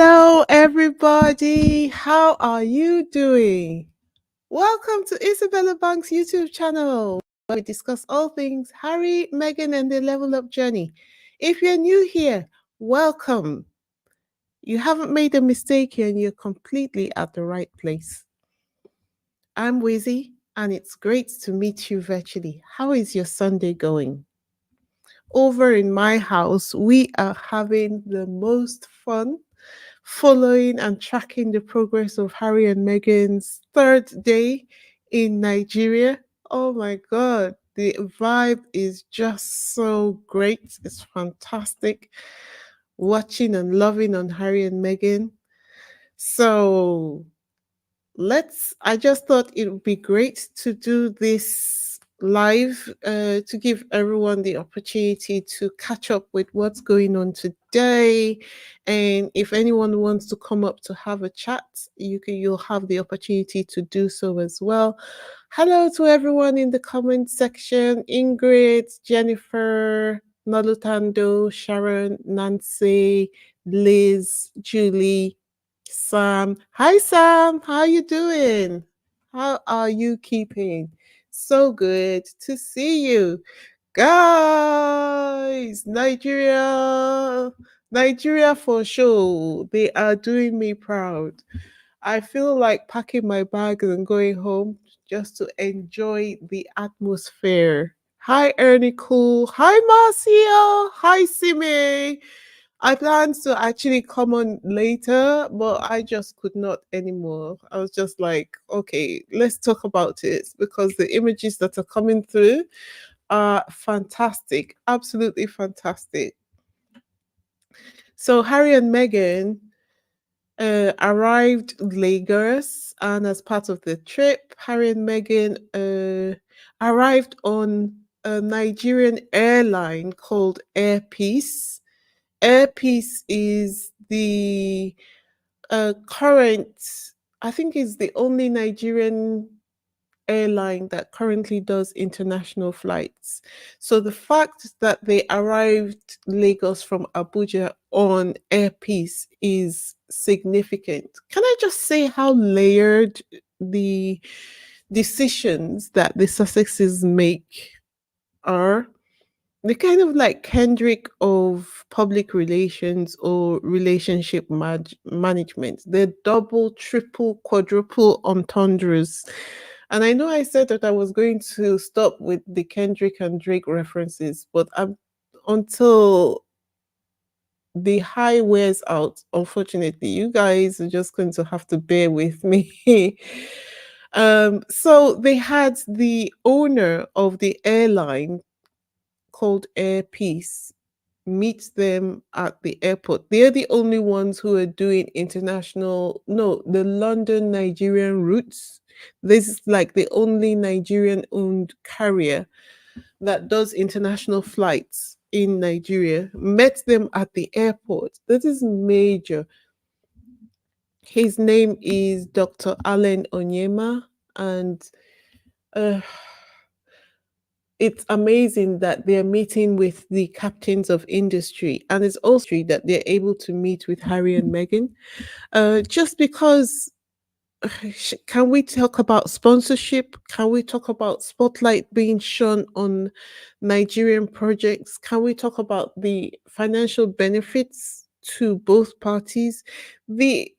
Hello, everybody. How are you doing? Welcome to Isabella Bank's YouTube channel, where we discuss all things Harry, Meghan, and the level up journey. If you're new here, welcome. You haven't made a mistake here and you're completely at the right place. I'm Wizzy, and it's great to meet you virtually. How is your Sunday going? Over in my house, we are having the most fun following and tracking the progress of Harry and Meghan's third day in Nigeria. Oh my God, the vibe is just so great. It's fantastic watching and loving on Harry and Meghan. So I just thought it would be great to do this live to give everyone the opportunity to catch up with what's going on today. And if anyone wants to come up to have a chat, you'll have the opportunity to do so as well. Hello to everyone in the comment section: Ingrid, Jennifer, Nalutando, Sharon, Nancy, Liz, Julie, Sam. Hi Sam, how you doing? How are you keeping? So good to see you. Guys, Nigeria for sure. They are doing me proud. I feel like packing my bags and going home just to enjoy the atmosphere. Hi Ernie Cool. Hi Marcia. Hi Sime. I planned to actually come on later, but I just could not anymore. I was just like, okay, let's talk about it because the images that are coming through are fantastic, absolutely fantastic. So Harry and Meghan arrived Lagos, and as part of the trip, Harry and Meghan arrived on a Nigerian airline called Air Peace. Air Peace is the current, I think, is the only Nigerian airline that currently does international flights. So the fact that they arrived Lagos from Abuja on Air Peace is significant. Can I just say how layered the decisions that the Sussexes make are? The kind of like Kendrick of public relations or relationship management, the double, triple, quadruple entendres. And I know I said that I was going to stop with the Kendrick and Drake references, but until the high wears out, unfortunately, you guys are just going to have to bear with me. So they had the owner of the airline called Air Peace meet them at the airport. They're the only ones who are doing international, no, the London Nigerian routes. This is like the only Nigerian owned carrier that does international flights in Nigeria. Met them at the airport. That is major. His name is Dr. Allen Onyema, and uh, it's amazing that they're meeting with the captains of industry, and it's also that they're able to meet with Harry and Meghan. Just because, can we talk about sponsorship? Can we talk about spotlight being shone on Nigerian projects? Can we talk about the financial benefits to both parties? The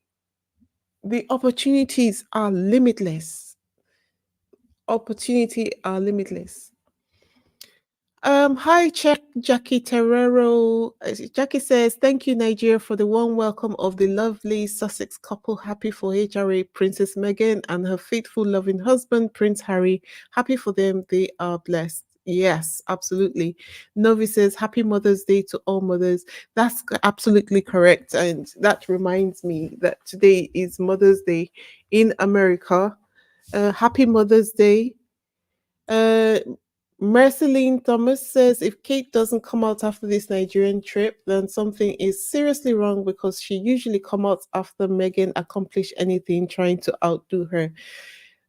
the opportunities are limitless. Opportunity are limitless. Hi, Jackie Terrero. Jackie says, thank you, Nigeria, for the warm welcome of the lovely Sussex couple. Happy for HRA Princess Meghan and her faithful, loving husband, Prince Harry. Happy for them. They are blessed. Yes, absolutely. Novi says, Happy Mother's Day to all mothers. That's absolutely correct. And that reminds me that today is Mother's Day in America. Happy Mother's Day. Uh, Marceline Thomas says if Kate doesn't come out after this Nigerian trip, then something is seriously wrong because she usually comes out after Meghan accomplish anything trying to outdo her.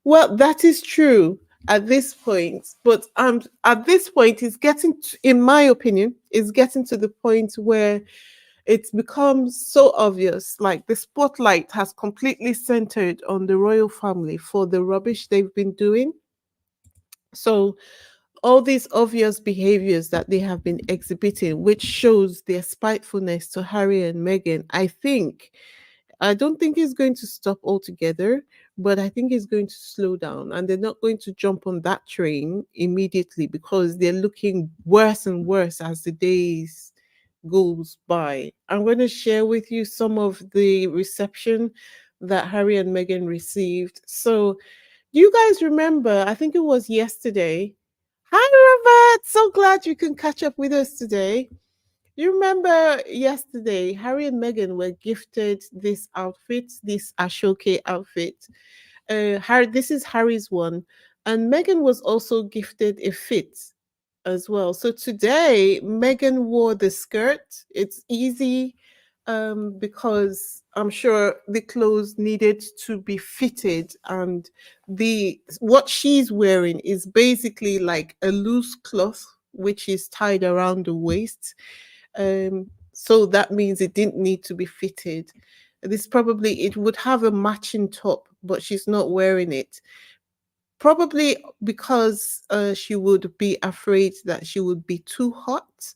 Well, that is true at this point, but at this point, it's getting, in my opinion, it's getting to the point where It's become so obvious. Like the spotlight has completely centered on the royal family for the rubbish they've been doing. So all these obvious behaviors that they have been exhibiting, which shows their spitefulness to Harry and Meghan, I don't think it's going to stop altogether, but I think it's going to slow down. And they're not going to jump on that train immediately because they're looking worse and worse as the days goes by. I'm going to share with you some of the reception that Harry and Meghan received. So, do you guys remember? I think it was yesterday. Hi, Robert. So glad you can catch up with us today. You remember yesterday, Harry and Meghan were gifted this outfit, this Ashoke outfit. Harry, this is Harry's one, and Meghan was also gifted a fit as well. So today, Meghan wore the skirt. It's easy because I'm sure the clothes needed to be fitted, and the what she's wearing is basically like a loose cloth which is tied around the waist, so that means it didn't need to be fitted. This probably it would have a matching top, but she's not wearing it. Probably because she would be afraid that she would be too hot,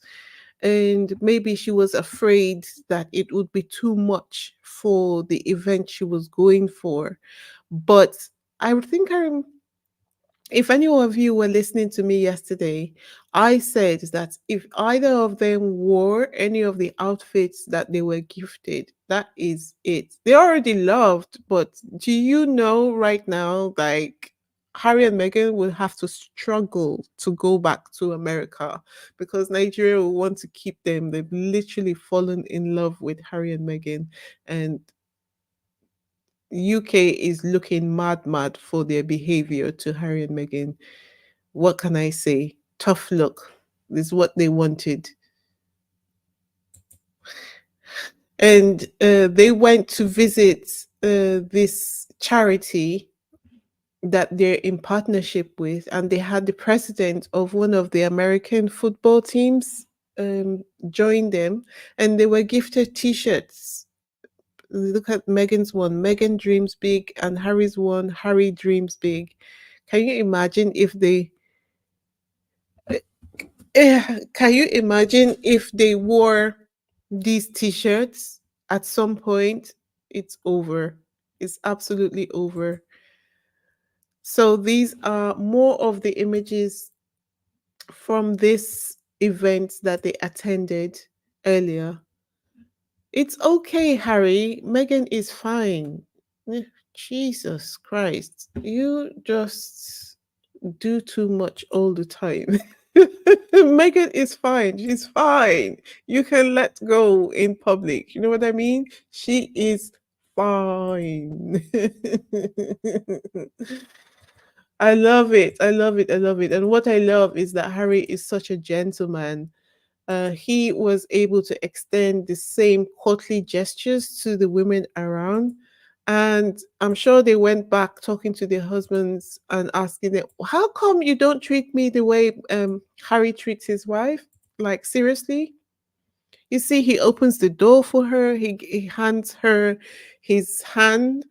and maybe she was afraid that it would be too much for the event she was going for. But I think if any of you were listening to me yesterday, I said that if either of them wore any of the outfits that they were gifted, that is it. They already loved, but do you know right now, like Harry and Meghan will have to struggle to go back to America because Nigeria will want to keep them. They've literally fallen in love with Harry and Meghan, and UK is looking mad for their behavior to Harry and Meghan. What can I say? Tough luck is what they wanted. And they went to visit this charity that they're in partnership with, and they had the president of one of the American football teams join them, and they were gifted T-shirts. Look at Megan's one. Megan dreams big, and Harry's one. Harry dreams big. Can you imagine if they can you imagine if they wore these t-shirts at some point? It's over. It's absolutely over. So these are more of the images from this event that they attended earlier. It's okay, Harry. Megan is fine. Jesus Christ. You just do too much all the time. Megan is fine. She's fine. You can let go in public. You know what I mean? She is fine. I love it. I love it. I love it. And what I love is that Harry is such a gentleman. He was able to extend the same courtly gestures to the women around. And I'm sure they went back talking to their husbands and asking them, how come you don't treat me the way Harry treats his wife? Like, seriously? You see, he opens the door for her, he hands her his hand.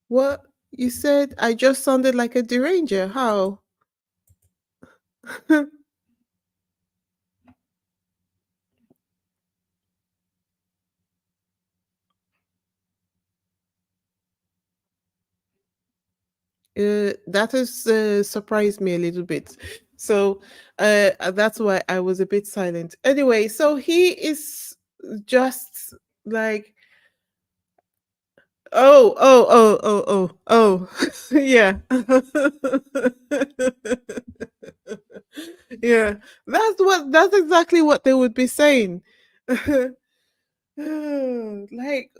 What? You said I just sounded like a deranger. How? That has surprised me a little bit. So that's why I was a bit silent. Anyway, so he is just like, oh, yeah. Yeah, that's exactly what they would be saying. Like,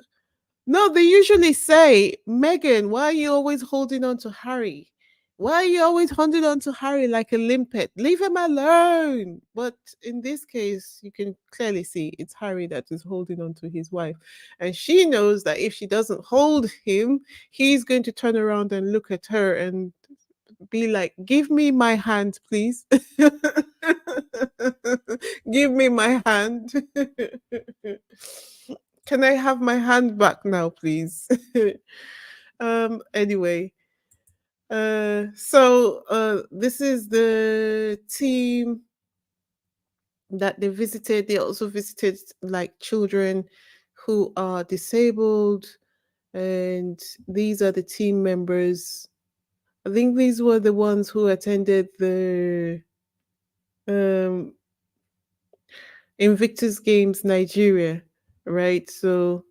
no, they usually say, Megan, why are you always holding on to Harry? Why are you always holding on to Harry like a limpet? Leave him alone. But in this case, you can clearly see it's Harry that is holding on to his wife. And she knows that if she doesn't hold him, he's going to turn around and look at her and be like, give me my hand, please. Give me my hand. Can I have my hand back now, please? Anyway, this is the team that they visited. They also visited like children who are disabled, and these are the team members. I think these were the ones who attended the um, Invictus Games Nigeria, right? So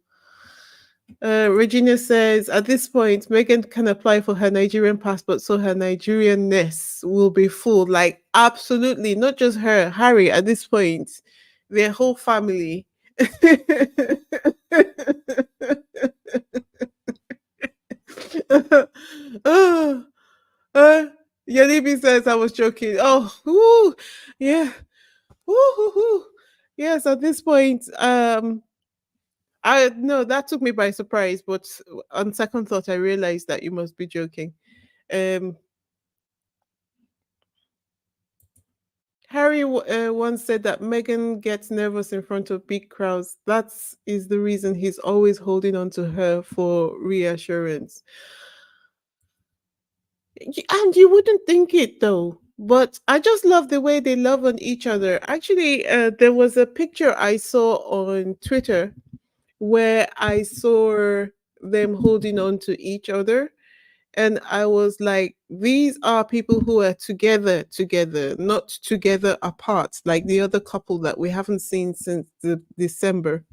Regina says at this point, Megan can apply for her Nigerian passport, so her Nigerianness will be full. Like, absolutely, not just her, Harry, at this point, their whole family. Oh, Yanibi says I was joking. Oh, woo, yeah. Woo, woo, woo. Yes, at this point, I no, that took me by surprise, but on second thought, I realized that you must be joking. Um, Harry once said that Megan gets nervous in front of big crowds. That's is the reason he's always holding on to her for reassurance. And you wouldn't think it though. But I just love the way they love on each other. Actually, there was a picture I saw on Twitter where I saw them holding on to each other. And I was like, these are people who are together, not together apart, like the other couple that we haven't seen since December.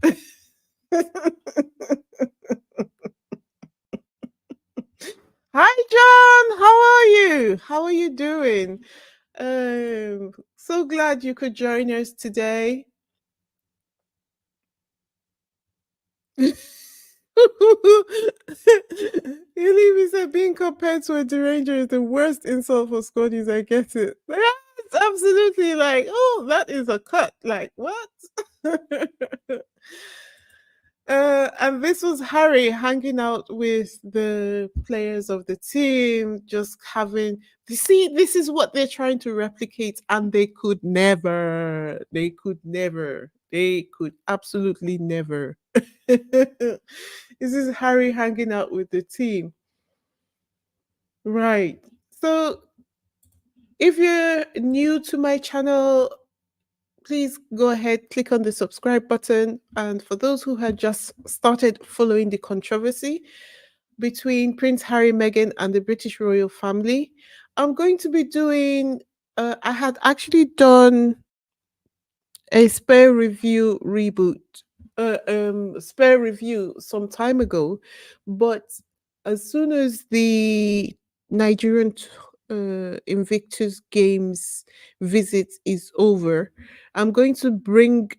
Hi, John. How are you? How are you doing? So glad you could join us today. Ellie said being compared to a deranger is the worst insult for Scotties. I get it. Yes, absolutely. Like, oh, that is a cut. Like, what? And this was Harry hanging out with the players of the team, just having. You see, this is what they're trying to replicate, and they could never. They could never. They could absolutely never. This is Harry hanging out with the team. Right. So, if you're new to my channel, please go ahead, click on the subscribe button. And for those who had just started following the controversy between Prince Harry, Meghan, and the British royal family, I'm going to be doing, I had actually done a spare review reboot, spare review some time ago, but as soon as the Nigerian Invictus Games visit is over, I'm going to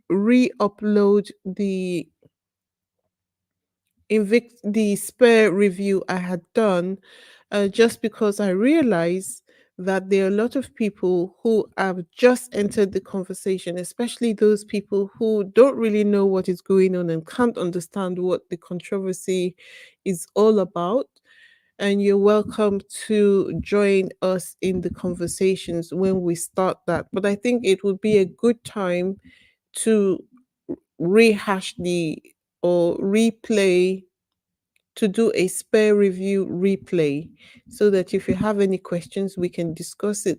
re-upload the spare review I had done, just because I realized that there are a lot of people who have just entered the conversation, especially those people who don't really know what is going on and can't understand what the controversy is all about. And you're welcome to join us in the conversations when we start that. But I think it would be a good time to rehash the or replay to do a spare review replay so that if you have any questions we can discuss it.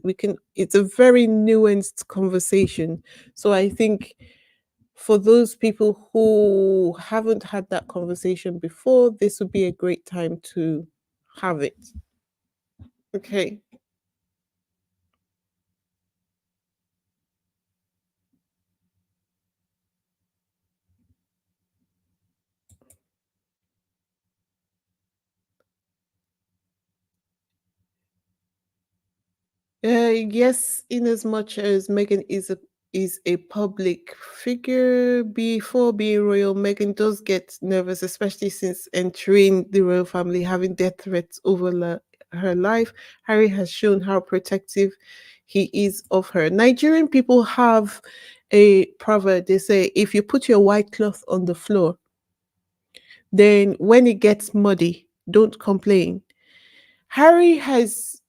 It's a very nuanced conversation, so I think for those people who haven't had that conversation before, this would be a great time to have it. Okay. Yes, in as much as Meghan is a public figure, before being royal, Meghan does get nervous, especially since entering the royal family, having death threats over her life. Harry has shown how protective he is of her. Nigerian people have a proverb. They say, if you put your white cloth on the floor, then when it gets muddy, don't complain. Harry has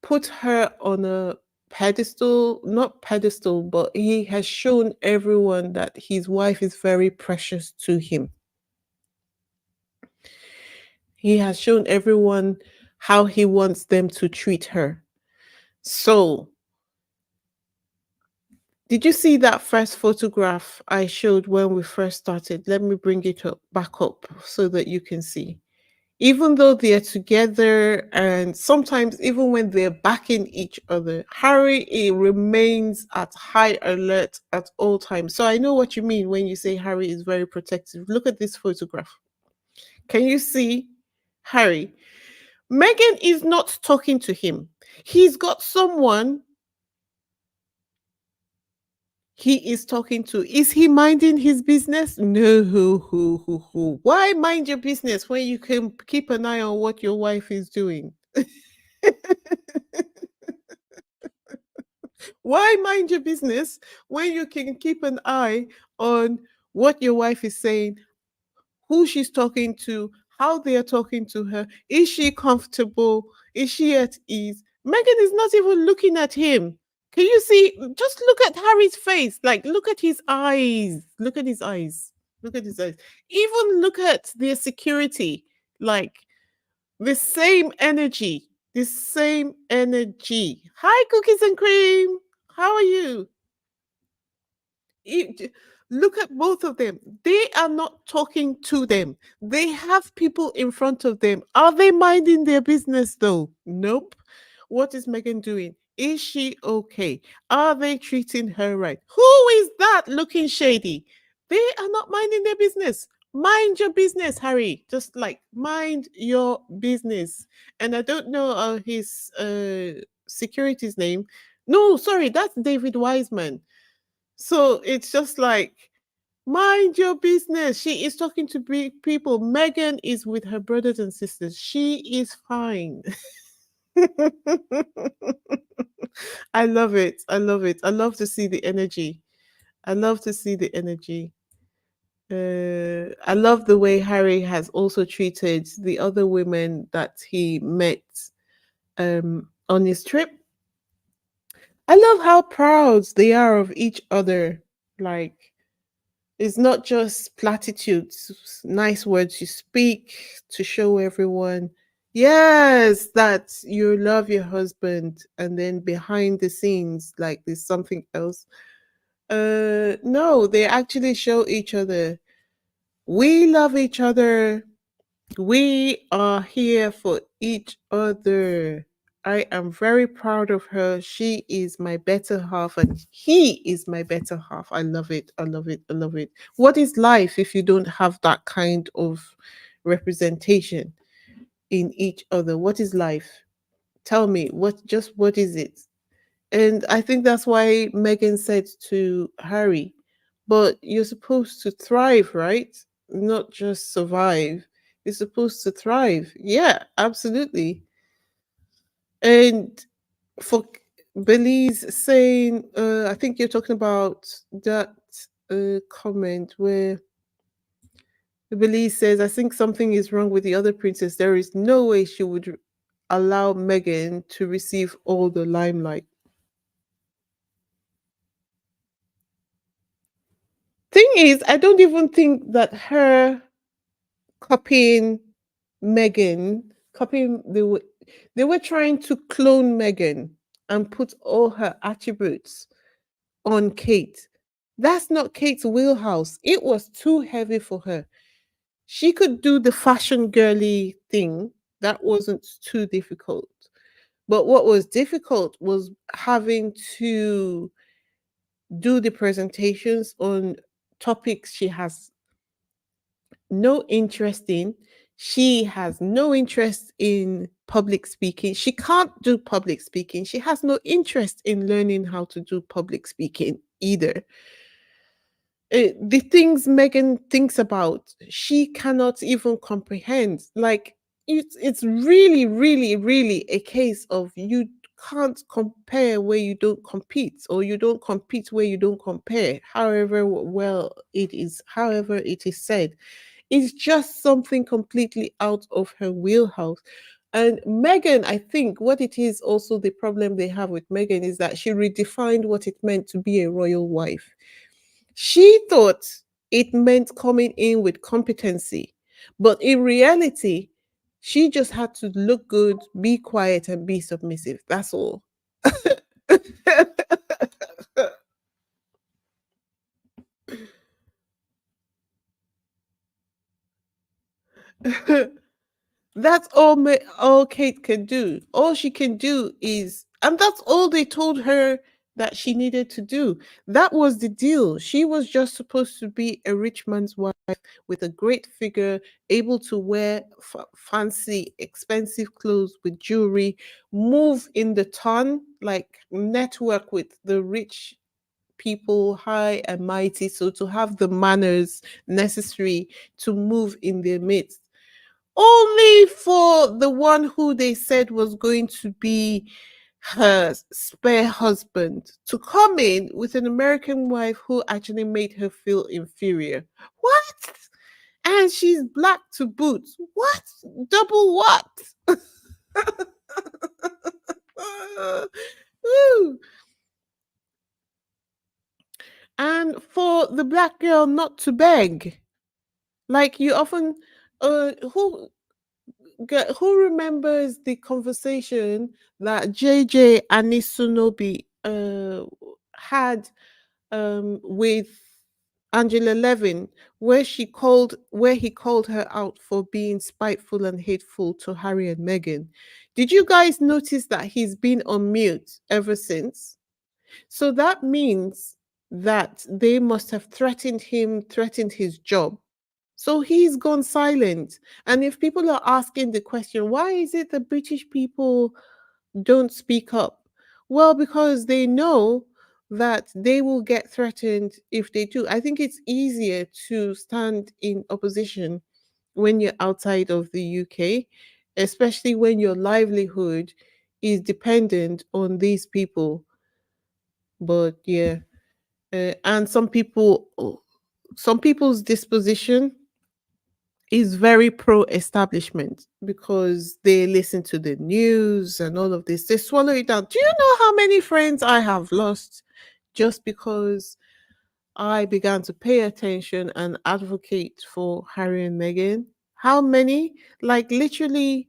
put her on a pedestal, not pedestal, but he has shown everyone that his wife is very precious to him. He has shown everyone how he wants them to treat her. So, did you see that first photograph I showed when we first started? Let me bring it up back up so that you can see. Even though they're together and sometimes even when they're backing each other, Harry remains at high alert at all times. So I know what you mean when you say Harry is very protective. Look at this photograph. Can you see Harry? Meghan is not talking to him. He's got someone he is talking to. Is he minding his business? No. Why mind your business when you can keep an eye on what your wife is doing? Why mind your business when you can keep an eye on what your wife is saying, who she's talking to, how they are talking to her? Is she comfortable? Is she at ease? Megan is not even looking at him. Can you see? Just look at Harry's face. Like, look at his eyes. Look at his eyes. Look at his eyes. Even look at their security. Like, the same energy. The same energy. Hi, cookies and cream. How are you? it- Look at both of them. They are not talking to them. They have people in front of them. Are they minding their business though? Nope. What is Megan doing? Is she okay? Are they treating her right? Who is that looking shady? They are not minding their business. Mind your business, Harry. Just like mind your business. And I don't know his security's name. No, sorry, that's David Wiseman. So it's just like, mind your business. She is talking to people. Megan is with her brothers and sisters. She is fine. I love it. I love it. I love to see the energy. I love to see the energy. I love the way Harry has also treated the other women that he met on his trip. I love how proud they are of each other. Like, it's not just platitudes, nice words you speak to show everyone, yes, that you love your husband, and then behind the scenes, like there's something else. No, they actually show each other. We love each other. We are here for each other. I am very proud of her. She is my better half, and he is my better half. I love it. I love it. I love it. What is life if you don't have that kind of representation in each other? What is life? Tell me, what is it? And I think that's why Megan said to Harry, but you're supposed to thrive, right? Not just survive. You're supposed to thrive. Yeah, absolutely. And for Belize saying, I think you're talking about that comment where Belize says, I think something is wrong with the other princess. There is no way she would allow Megan to receive all the limelight. Thing is, I don't even think that her copying Megan, copying they were trying to clone Megan and put all her attributes on Kate. That's not Kate's wheelhouse. It was too heavy for her. She could do the fashion girly thing. That wasn't too difficult. But what was difficult was having to do the presentations on topics she has no interest in. She has no interest in public speaking. She can't do public speaking. She has no interest in learning how to do public speaking either. The things Megan thinks about, she cannot even comprehend. Like, it's really, really, really a case of you can't compare where you don't compete, or you don't compete where you don't compare. However, well, it is, however, it is said, it's just something completely out of her wheelhouse. And Megan, I think what it is also the problem they have with Megan is that she redefined what it meant to be a royal wife. She thought it meant coming in with competency, but in reality, she just had to look good, be quiet, and be submissive. That's all. That's all Kate can do. All she can do is, and that's all they told her that she needed to do. That was the deal. She was just supposed to be a rich man's wife with a great figure, able to wear fancy, expensive clothes with jewelry, move in the ton, like network with the rich people, high and mighty. So to have the manners necessary to move in their midst, only for the one who they said was going to be her spare husband to come in with an American wife who actually made her feel inferior. What? And she's black to boot. What? Double what? Woo. And for the black girl not to beg. Like you often who remembers the conversation that JJ and Isunobi had with Angela Levin, where he called her out for being spiteful and hateful to Harry and Meghan. Did you guys notice that he's been on mute ever since? So that means that they must have threatened him, threatened his job. So he's gone silent. And if people are asking the question, why is it the British people don't speak up? Well, because they know that they will get threatened if they do. I think it's easier to stand in opposition when you're outside of the UK, especially when your livelihood is dependent on these people. But yeah, and some people's disposition is very pro establishment because they listen to the news and all of this. They swallow it down. Do you know how many friends I have lost just because I began to pay attention and advocate for Harry and Meghan? How many? Like literally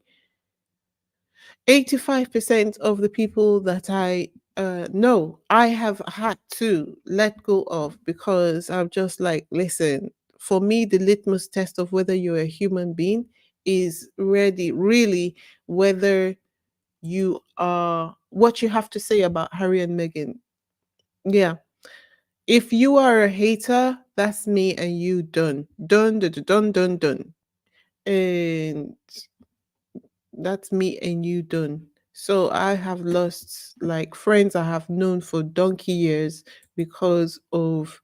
85% of the people that I know, I have had to let go of because I'm just like, listen, for me, the litmus test of whether you're a human being is really whether you are what you have to say about Harry and Meghan. Yeah. If you are a hater, that's me and you done. Done, done, done, done, done. And that's me and you done. So I have lost like friends I have known for donkey years because of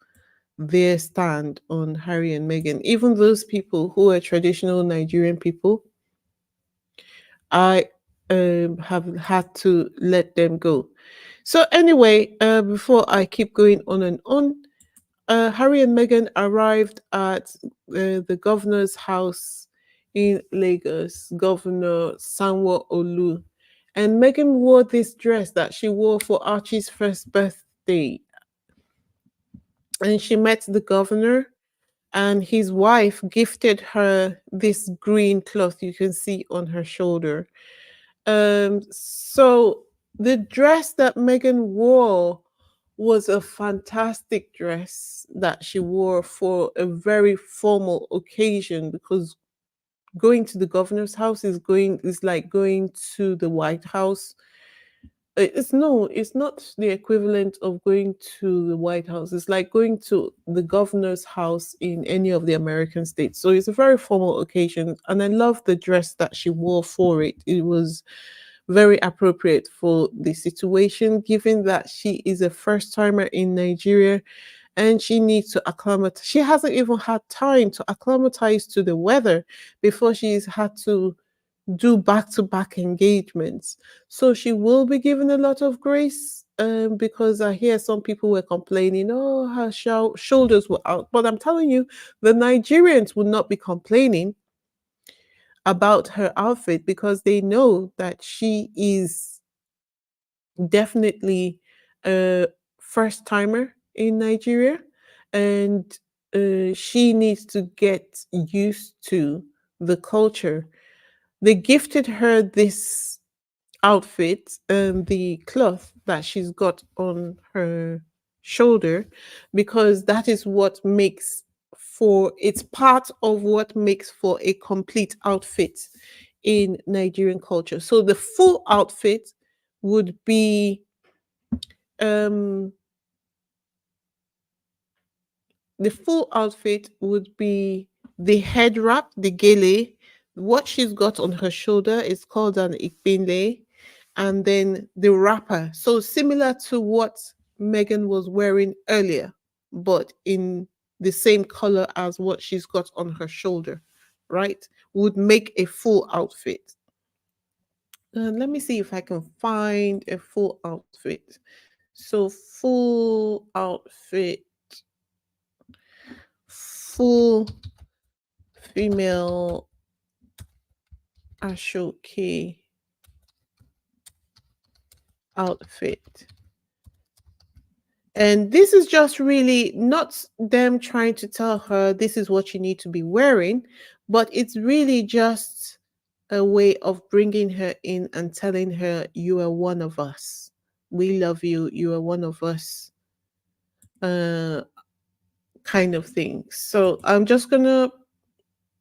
their stand on Harry and Meghan. Even those people who are traditional Nigerian people, I have had to let them go. So anyway, before I keep going on and on, Harry and Meghan arrived at the governor's house in Lagos, Governor Sanwo-Olu. And Meghan wore this dress that she wore for Archie's first birthday. And she met the governor, and his wife gifted her this green cloth you can see on her shoulder. So the dress that Meghan wore was a fantastic dress that she wore for a very formal occasion because going to the governor's house is like going to the White House. It's not the equivalent of going to the White House. It's like going to the governor's house in any of the American states. So it's a very formal occasion, and I love the dress that she wore for it. It was very appropriate for the situation, given that she is a first timer in Nigeria and she needs to acclimatize. She hasn't even had time to acclimatize to the weather before she's had to do back to back engagements. So she will be given a lot of grace because I hear some people were complaining, oh, her shoulders were out. But I'm telling you, the Nigerians would not be complaining. about her outfit because they know that she is definitely a first timer in Nigeria, and she needs to get used to the culture. They gifted her this outfit and the cloth that she's got on her shoulder because that is what makes for it's part of what makes for a complete outfit in Nigerian culture. So the full outfit would be um the full outfit would be the head wrap, the gele. What she's got on her shoulder is called an ikbinle, and then the wrapper. So similar to what Megan was wearing earlier, but in the same color as what she's got on her shoulder, right? Would make a full outfit. Let me see if I can find a full outfit. So full outfit, full female Ashoke outfit. And this is just really not them trying to tell her this is what you need to be wearing, but it's really just a way of bringing her in and telling her, you are one of us. We love you. You are one of us, uh, kind of thing. So I'm just going to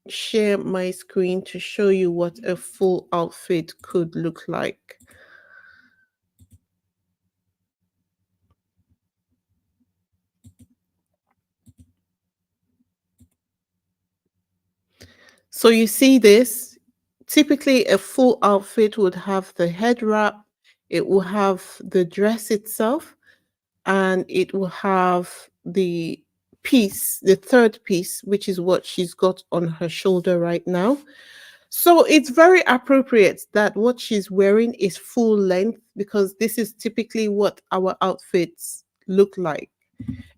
share my screen to show you what a full outfit could look like. So you see this, typically a full outfit would have the head wrap, it will have the dress itself, and it will have the piece, the third piece, which is what she's got on her shoulder right now. So it's very appropriate that what she's wearing is full length because this is typically what our outfits look like.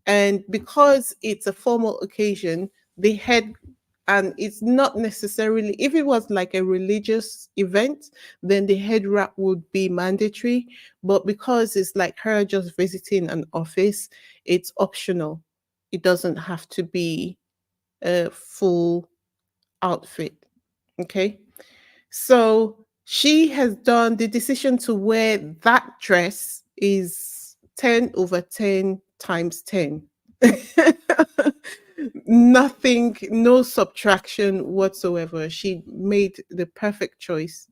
And because it's a formal occasion, the head, and it's not necessarily, if it was like a religious event, then the head wrap would be mandatory. But because it's like her just visiting an office, it's optional. It doesn't have to be a full outfit. Okay. So she has done the decision to wear that dress is 10 over 10 times 10. Nothing, no subtraction whatsoever. She made the perfect choice.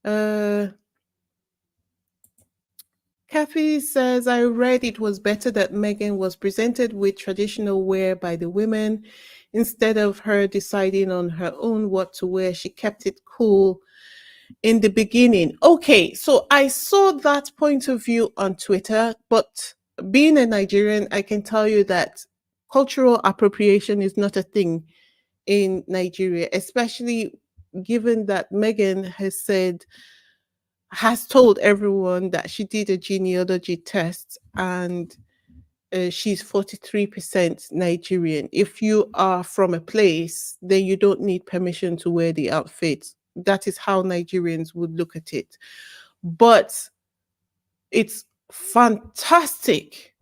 Uh, Kathy says, I read it was better that Megan was presented with traditional wear by the women. Instead of her deciding on her own what to wear, she kept it cool in the beginning. Okay, so I saw that point of view on Twitter, but being a Nigerian, I can tell you that cultural appropriation is not a thing in Nigeria, especially given that Megan has told everyone that she did a genealogy test and she's 43% Nigerian. If you are from a place, then you don't need permission to wear the outfit. That is how Nigerians would look at it. But it's fantastic,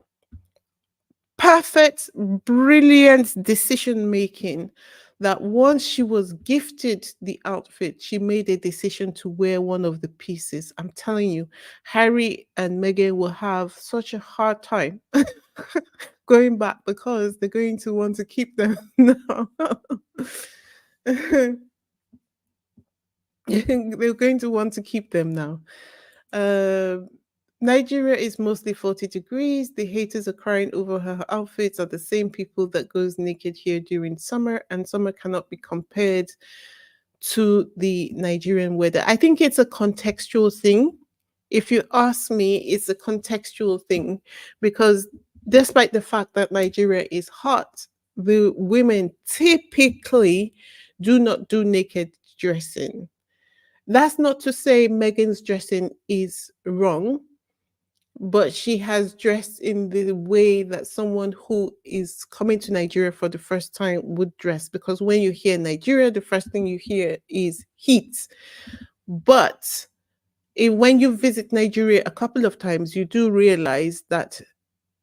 perfect, brilliant decision making that once she was gifted the outfit, she made a decision to wear one of the pieces. I'm telling you, Harry and Meghan will have such a hard time going back because they're going to want to keep them now. They're going to want to keep them now. Uh, Nigeria is mostly 40 degrees. The haters are crying over her outfits are the same people that goes naked here during summer, and summer cannot be compared to the Nigerian weather. I think it's a contextual thing. If you ask me, it's a contextual thing because despite the fact that Nigeria is hot, the women typically do not do naked dressing. That's not to say Megan's dressing is wrong. but she has dressed in the way that someone who is coming to Nigeria for the first time would dress. Because when you hear Nigeria, the first thing you hear is heat. But when you visit Nigeria a couple of times, you do realize that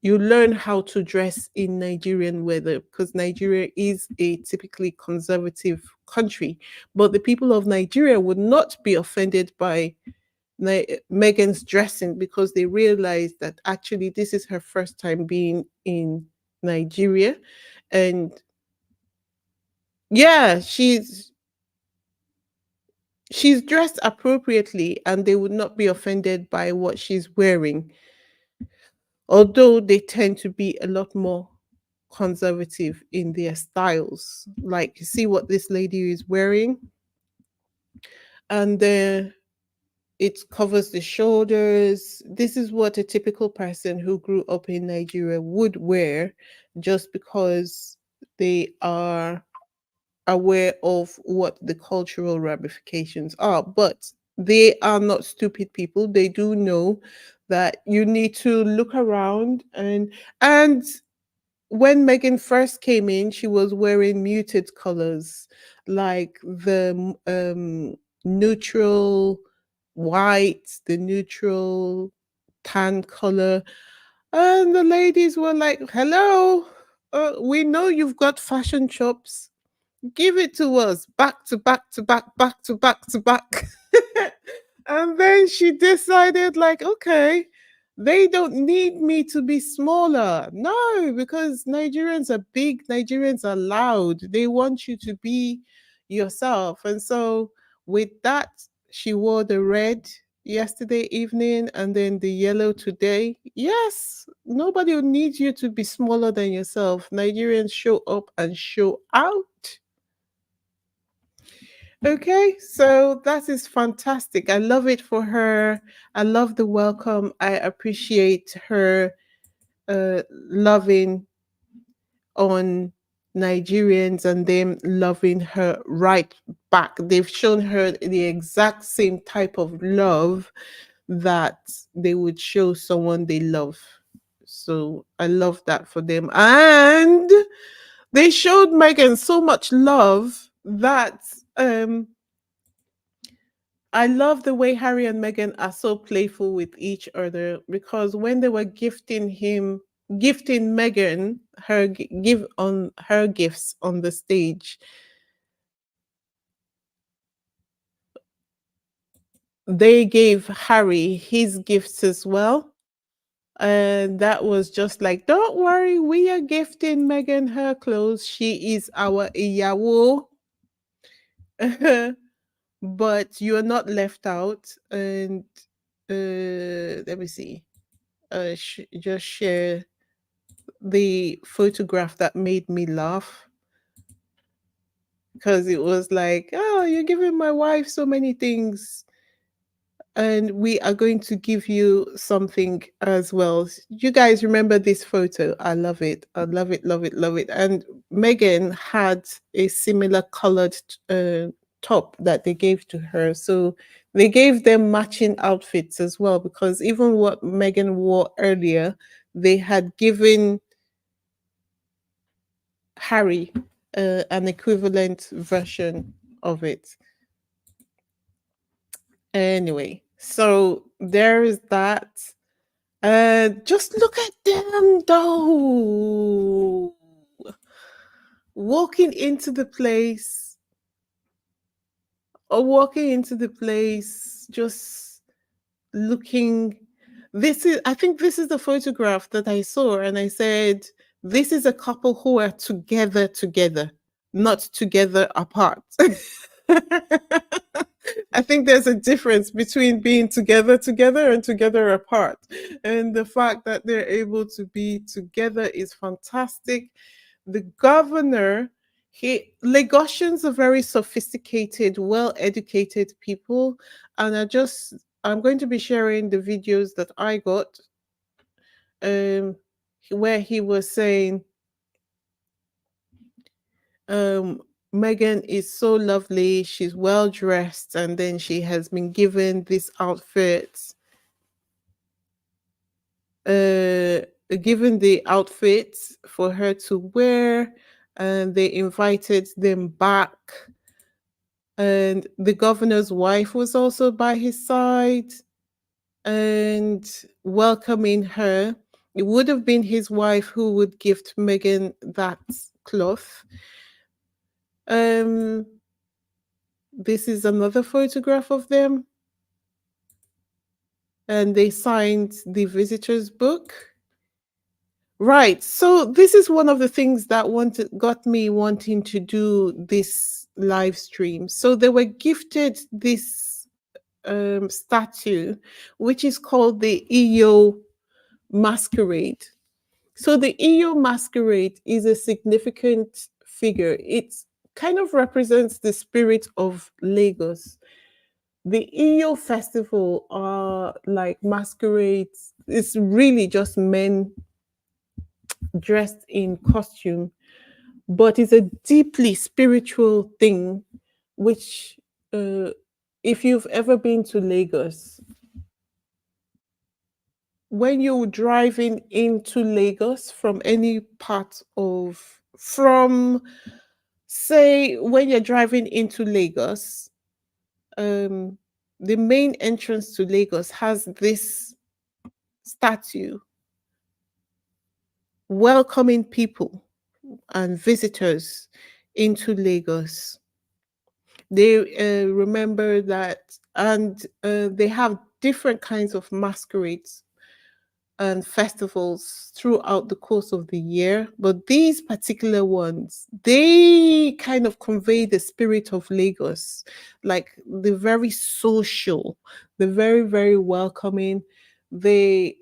you learn how to dress in Nigerian weather, because Nigeria is a typically conservative country. But the people of Nigeria would not be offended by Megan's dressing, because they realized that actually this is her first time being in Nigeria. And yeah, she's dressed appropriately, and they would not be offended by what she's wearing, although they tend to be a lot more conservative in their styles. Like, you see what this lady is wearing, and then it covers the shoulders. This is what a typical person who grew up in Nigeria would wear, just because they are aware of what the cultural ramifications are. But they are not stupid people. They do know that you need to look around. And when Megan first came in, she was wearing muted colors, like the neutral white, the neutral tan color. And the ladies were like, hello, we know you've got fashion chops. Give it to us back to back to back, back to back to back. And then she decided, like, okay, they don't need me to be smaller. No, because Nigerians are big, Nigerians are loud. They want you to be yourself. And so, with that, she wore the red yesterday evening and then the yellow today. Yes, nobody will need you to be smaller than yourself. Nigerians show up and show out. Okay, so that is fantastic. I love it for her. I love the welcome. I appreciate her loving on Nigerians and them loving her right back. They've shown her the exact same type of love that they would show someone they love. So I love that for them. And they showed Megan so much love that I love the way Harry and Meghan are so playful with each other, because when they were gifting Meghan give on her gifts on the stage, they gave Harry his gifts as well. And that was just like, don't worry, we are gifting Meghan her clothes. She is our Iyawo. But you're not left out. And let me see. Just share the photograph that made me laugh, because it was like, oh, you're giving my wife so many things, and we are going to give you something as well. You guys remember this photo? I love it. I love it, love it, love it. And Megan had a similar colored top that they gave to her. So they gave them matching outfits as well, because even what Megan wore earlier, they had given Harry an equivalent version of it. Anyway, so there is that. Just look at them though. Walking into the place, or walking into the place, just looking. I think this is the photograph that I saw, and I said, this is a couple who are together, not together apart. I think there's a difference between being together and together apart. And the fact that they're able to be together is fantastic. The governor, Lagosians are very sophisticated, well educated people. And I'm going to be sharing the videos that I got, um, where he was saying, um, Megan is so lovely. She's well dressed, and then she has been given this outfit. uh, given the outfits for her to wear, and they invited them back. And the governor's wife was also by his side and welcoming her. It would have been his wife who would gift Meghan that cloth. Um, this is another photograph of them, and they signed the visitors book. Right. So this is one of the things that got me wanting to do this live stream. So they were gifted this statue, which is called the EO Masquerade. So the EO Masquerade is a significant figure. It kind of represents the spirit of Lagos. The EO festival are like masquerades. It's really just men dressed in costume, but it's a deeply spiritual thing, which, uh, if you've ever been to Lagos, when you're driving into Lagos from any part of, from, say, when you're driving into Lagos, um, the main entrance to Lagos has this statue welcoming people and visitors into Lagos. They remember that, and they have different kinds of masquerades and festivals throughout the course of the year. But these particular ones, they kind of convey the spirit of Lagos, like the very social, the very, very welcoming. They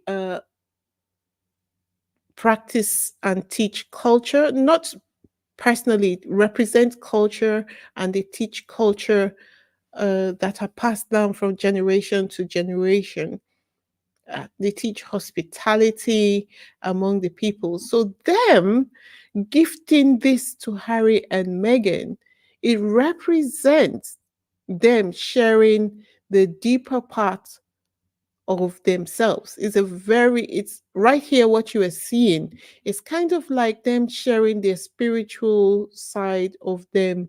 practice and teach culture, not personally represent culture, and they teach culture that are passed down from generation to generation. They teach hospitality among the people. So them gifting this to Harry and Meghan, it represents them sharing the deeper part of themselves. It's right here what you are seeing. It's kind of like them sharing their spiritual side of them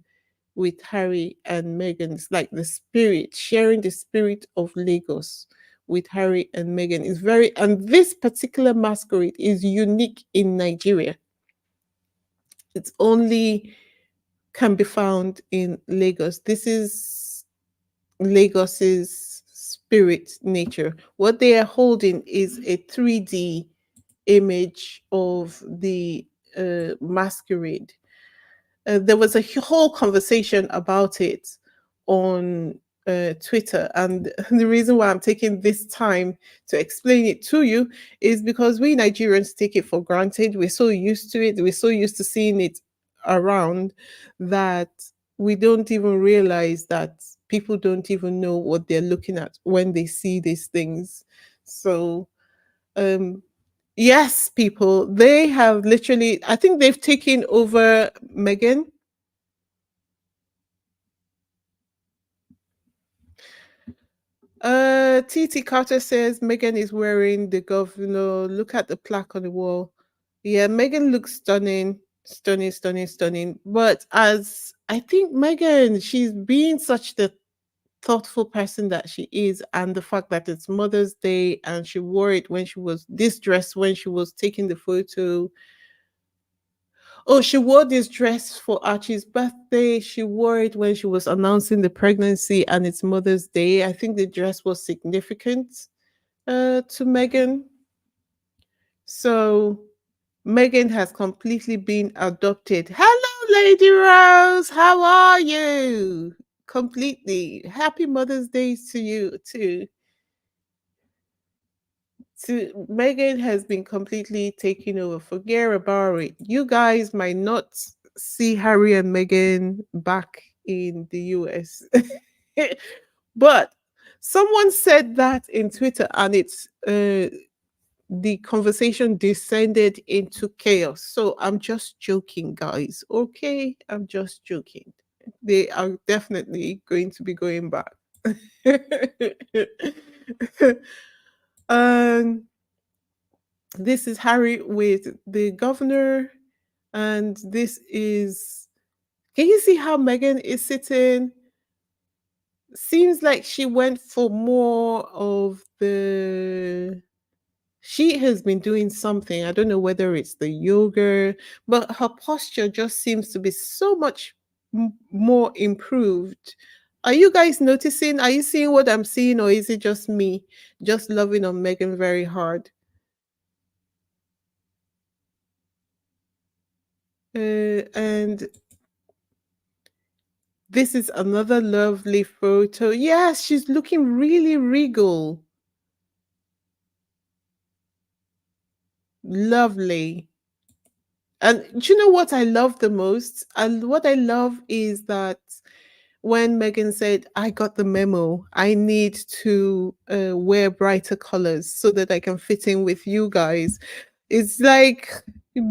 with Harry and Meghan. It's like the spirit, sharing the spirit of Lagos with Harry and Meghan. It's very, and this particular masquerade is unique in Nigeria. It's only can be found in Lagos. This is Lagos's spirit nature. What they are holding is a 3D image of the masquerade. There was a whole conversation about it on Twitter. And the reason why I'm taking this time to explain it to you is because we Nigerians take it for granted. We're so used to it. We're so used to seeing it around that we don't even realize that people don't even know what they're looking at when they see these things. So, um, yes, people, they have literally, I think they've taken over Megan. TT Carter says Megan is wearing the governor. Look at the plaque on the wall. Yeah, Megan looks stunning, stunning, stunning, stunning. But as I think Megan, she's being such the thoughtful person that she is, and the fact that it's Mother's Day and she wore it when she was this dress when she was taking the photo. Oh, she wore this dress for Archie's birthday. She wore it when she was announcing the pregnancy and it's Mother's Day. I think the dress was significant to Megan. So Megan has completely been adopted. Hello, Lady Rose. How are you? Completely. Happy Mother's Day to you too. Megan has been completely taken over. Forget about it. You guys might not see Harry and Meghan back in the US. But someone said that in Twitter, and it's the conversation descended into chaos. So I'm just joking, guys. Okay, I'm just joking. They are definitely going to be going back. um This is Harry with the governor, and this is. Can you see how Meghan is sitting? Seems like she went for more of the. She has been doing something. I don't know whether it's the yoga, but her posture just seems to be so much more improved. Are you guys noticing? Are you seeing what I'm seeing, or is it just me just loving on Meghan very hard? And this is another lovely photo. Yes, she's looking really regal. Lovely. And do you know what I love the most? And what I love is that when Megan said, I got the memo, I need to wear brighter colors so that I can fit in with you guys. It's like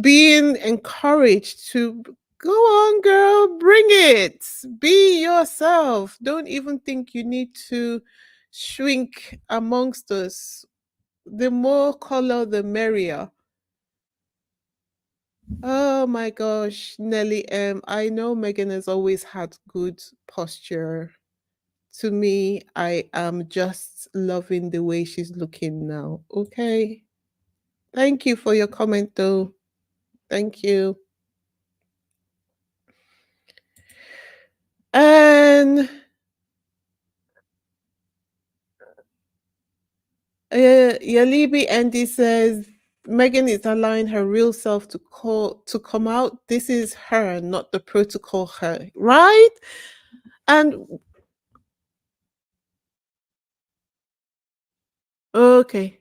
being encouraged to go on, girl, bring it, be yourself. Don't even think you need to shrink amongst us. The more color, the merrier. Oh my gosh, Nelly M. I know Megan has always had good posture. To me, I am just loving the way she's looking now. Okay. Thank you for your comment, though. Thank you. And Yalibi Andy says Megan is allowing her real self to come out. This is her, not the protocol her, right? And okay.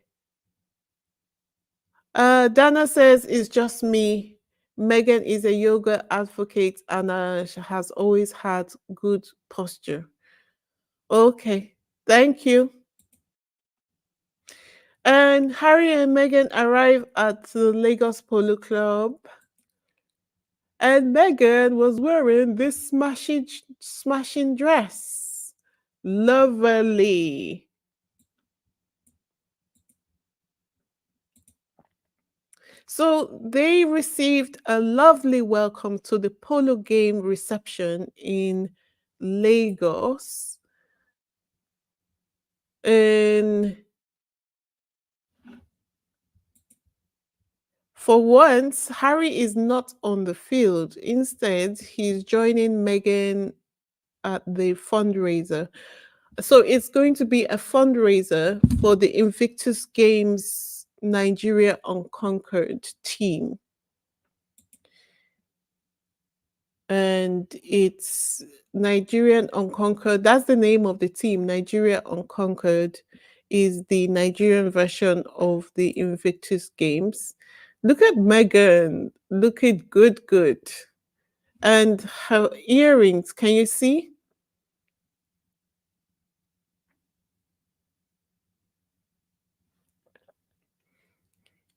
Dana says it's just me. Megan is a yoga advocate and she has always had good posture. Okay, thank you. And Harry and Meghan arrive at the Lagos Polo Club, and Meghan was wearing this smashing dress. Lovely. So they received a lovely welcome to the polo game reception in Lagos. And for once, Harry is not on the field. Instead, he's joining Meghan at the fundraiser. So it's going to be a fundraiser for the Invictus Games Nigeria Unconquered team. And it's Nigerian Unconquered. That's the name of the team. Nigeria Unconquered is the Nigerian version of the Invictus Games. Look at Megan. Look at good. And her earrings, can you see?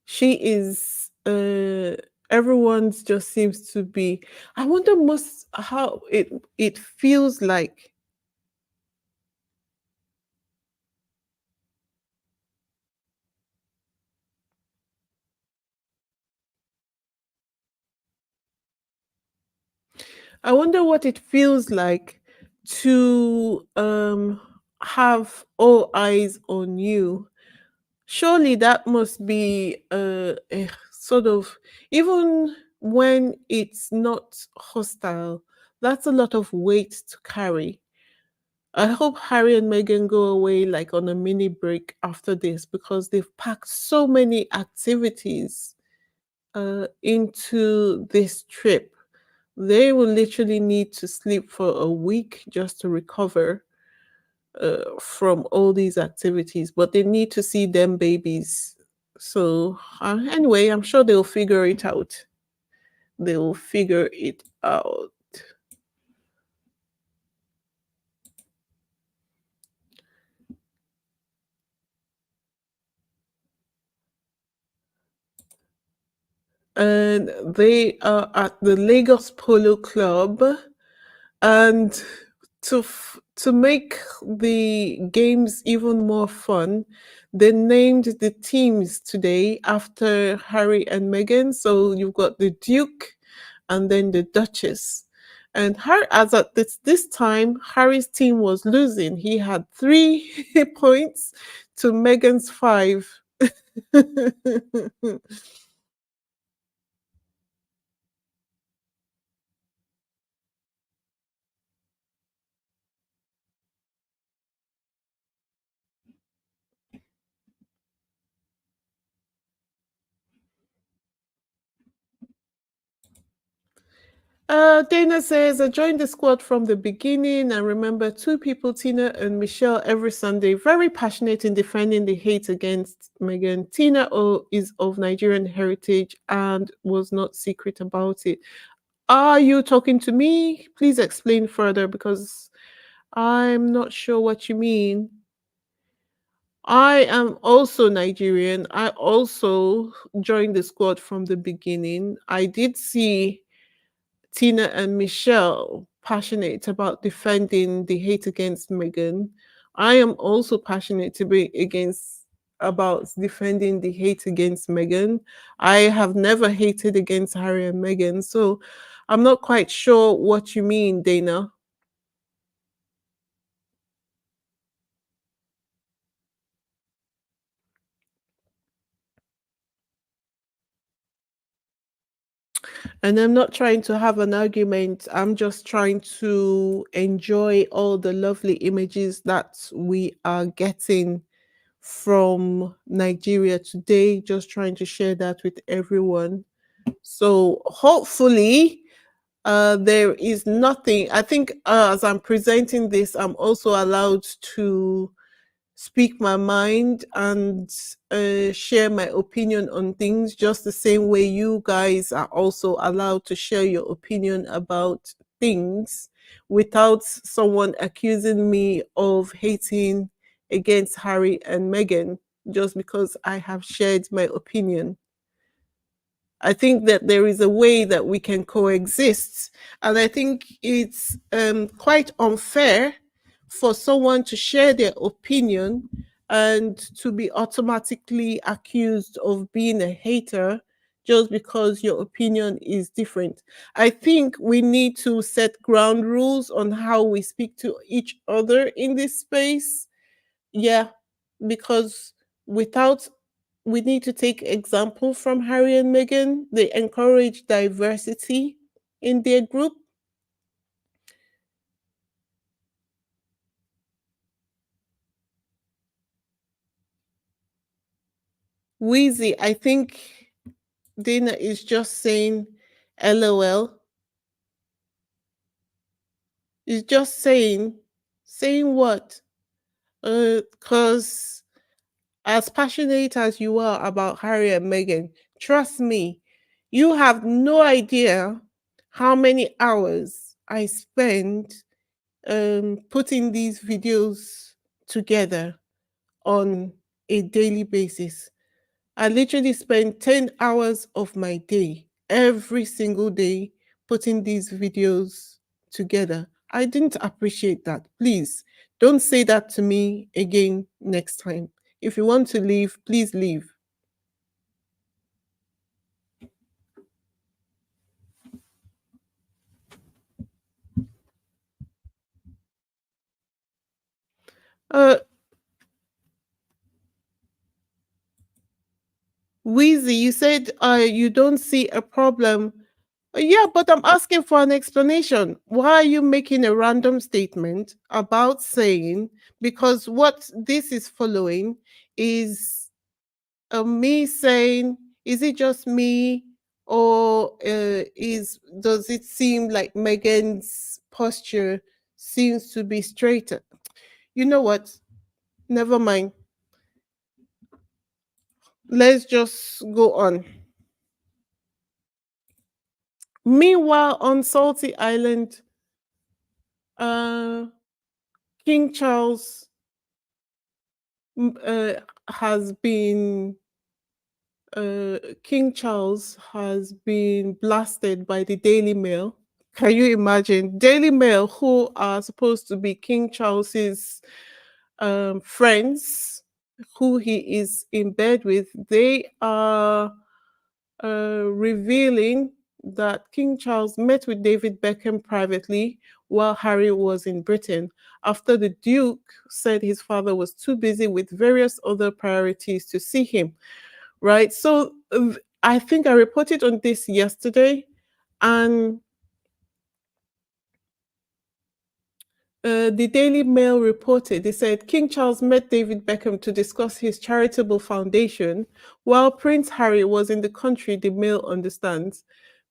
She is everyone's just seems to be. I wonder most how it feels like. I wonder what it feels like to have all eyes on you. Surely that must be a sort of, even when it's not hostile, that's a lot of weight to carry. I hope Harry and Meghan go away like on a mini break after this because they've packed so many activities into this trip. They will literally need to sleep for a week just to recover from all these activities, but they need to see them babies. So, anyway, I'm sure they'll figure it out. They'll figure it out. And they are at the Lagos Polo Club, and to make the games even more fun, They named the teams today after Harry and Meghan. So you've got the Duke and then the Duchess. And Harry, as at this time, Harry's team was losing. He had 3 points to Meghan's 5. Dana says, I joined the squad from the beginning and remember two people, Tina and Michelle, every Sunday, very passionate in defending the hate against Meghan. Is of Nigerian heritage and was not secret about it. Are you talking to me? Please explain further because I'm not sure what you mean. I am also Nigerian. I also joined the squad from the beginning. I did see Tina and Michelle passionate about defending the hate against Meghan. I am also passionate to be against about defending the hate against Meghan. I have never hated against Harry and Meghan, so I'm not quite sure what you mean, Dana. And I'm not trying to have an argument. I'm just trying to enjoy all the lovely images that we are getting from Nigeria today, just trying to share that with everyone. So hopefully, there is nothing. I think as I'm presenting this, I'm also allowed to speak my mind and share my opinion on things, just the same way you guys are also allowed to share your opinion about things without someone accusing me of hating against Harry and Meghan just because I have shared my opinion. I think that there is a way that we can coexist. And I think it's quite unfair for someone to share their opinion and to be automatically accused of being a hater just because your opinion is different. I think we need to set ground rules on how we speak to each other in this space. Yeah, because without we need to take example from Harry and Meghan. They encourage diversity in their group. Wheezy, I think Dana is just saying LOL. Is just saying what? Because as passionate as you are about Harry and Meghan, trust me, you have no idea how many hours I spend putting these videos together on a daily basis. I literally spend 10 hours of my day every single day putting these videos together. I didn't appreciate that. Please don't say that to me again next time. If you want to leave, please leave. Uh, Wheezy, you said you don't see a problem. Yeah, but I'm asking for an explanation. Why are you making a random statement about saying, because what this is following is me saying, is it just me or does it seem like Megan's posture seems to be straighter? You know what? Never mind. Let's just go on. Meanwhile, on Salty Island, uh, King Charles has been King Charles has been blasted by the Daily Mail. Can you imagine? Daily Mail, who are supposed to be King Charles's friends, who he is in bed with, they are revealing that King Charles met with David Beckham privately while Harry was in Britain after the Duke said his father was too busy with various other priorities to see him. Right. So I think I reported on this yesterday, and the Daily Mail reported, they said King Charles met David Beckham to discuss his charitable foundation while Prince Harry was in the country, the Mail understands.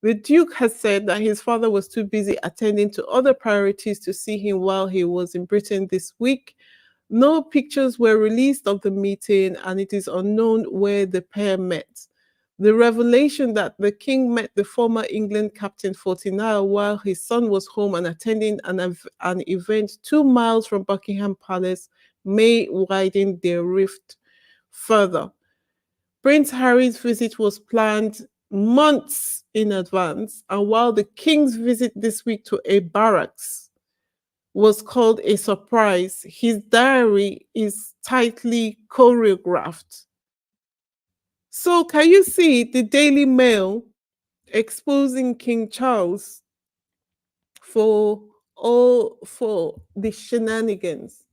The Duke has said that his father was too busy attending to other priorities to see him while he was in Britain this week. No pictures were released of the meeting, and it is unknown where the pair met. The revelation that the king met the former England captain 49 while his son was home and attending an event 2 miles from Buckingham Palace may widen their rift further. Prince Harry's visit was planned months in advance, and while the king's visit this week to a barracks was called a surprise, his diary is tightly choreographed. So, can you see the Daily Mail exposing King Charles for for the shenanigans?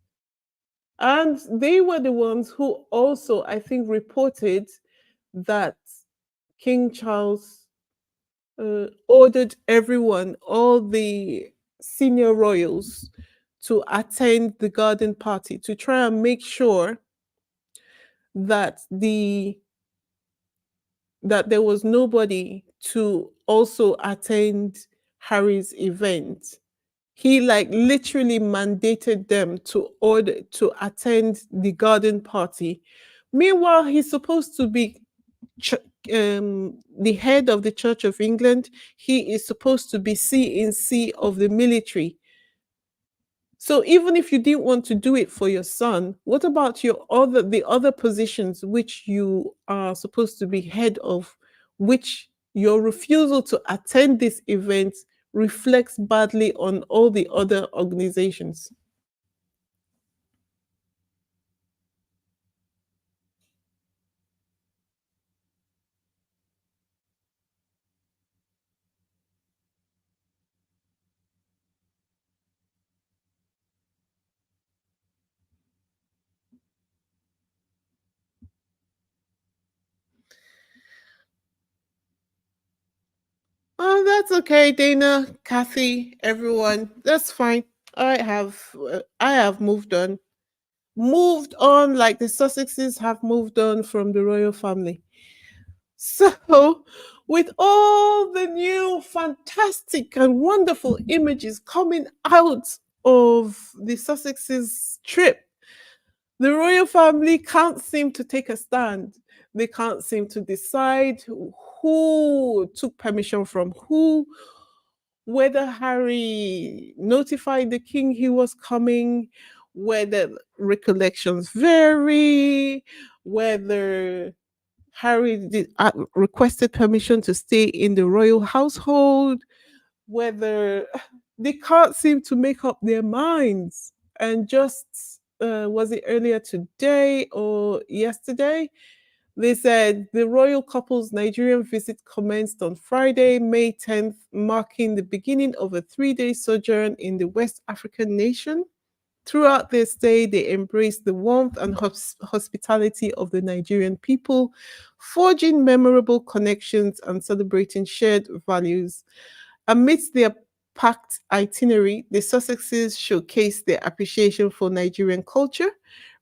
And they were the ones who also, I think, reported that King Charles ordered everyone, all the senior royals, to attend the garden party to try and make sure that there was nobody to also attend Harry's event. He like literally mandated them to order to attend the garden party. Meanwhile, he's supposed to be ch- the head of the Church of England. He is supposed to be C of the military. So even if you didn't want to do it for your son, what about the other positions which you are supposed to be head of, which your refusal to attend this event reflects badly on all the other organizations? Oh, that's okay, Dana, Kathy, everyone. That's fine. I have moved on. Moved on like the Sussexes have moved on from the royal family. So, with all the new fantastic and wonderful images coming out of the Sussexes trip, the royal family can't seem to take a stand. They can't seem to decide who took permission from who, whether Harry notified the king he was coming, whether recollections vary, whether requested permission to stay in the royal household, whether they can't seem to make up their minds. And just was it earlier today or yesterday? They said the royal couple's Nigerian visit commenced on Friday, May 10th, marking the beginning of a 3 day sojourn in the West African nation. Throughout their stay, they embraced the warmth and hospitality of the Nigerian people, forging memorable connections and celebrating shared values. Amidst their packed itinerary, the Sussexes showcased their appreciation for Nigerian culture,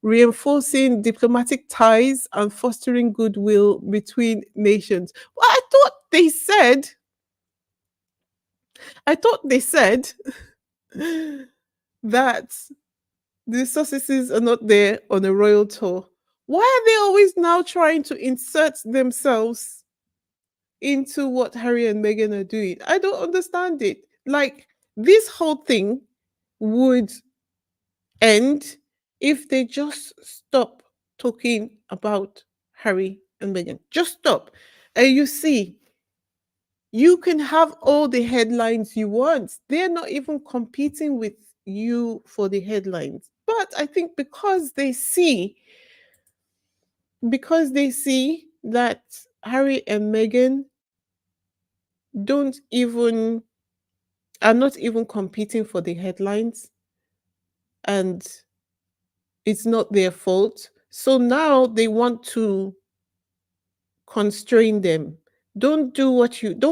reinforcing diplomatic ties and fostering goodwill between nations. Well, I thought they said that the Sussexes are not there on a royal tour. Why are they always now trying to insert themselves into what Harry and Meghan are doing? I don't understand it. Like, this whole thing would end if they just stop talking about Harry and Meghan. Just stop. And you see, you can have all the headlines you want. They're not even competing with you for the headlines. But I think because they see because they see that Harry and Meghan don't even are not even competing for the headlines, and it's not their fault. So now they want to constrain them. Don't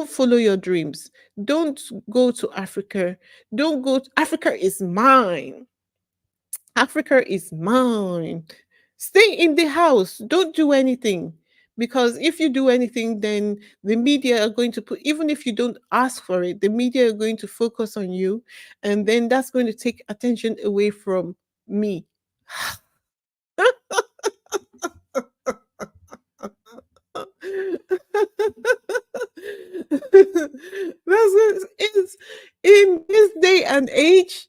follow your dreams. Don't go to Africa. Don't go Africa is mine. Africa is mine. Stay in the house. Don't do anything. Because if you do anything, then the media are going to put, even if you don't ask for it, the media are going to focus on you. And then that's going to take attention away from me. It's in this day and age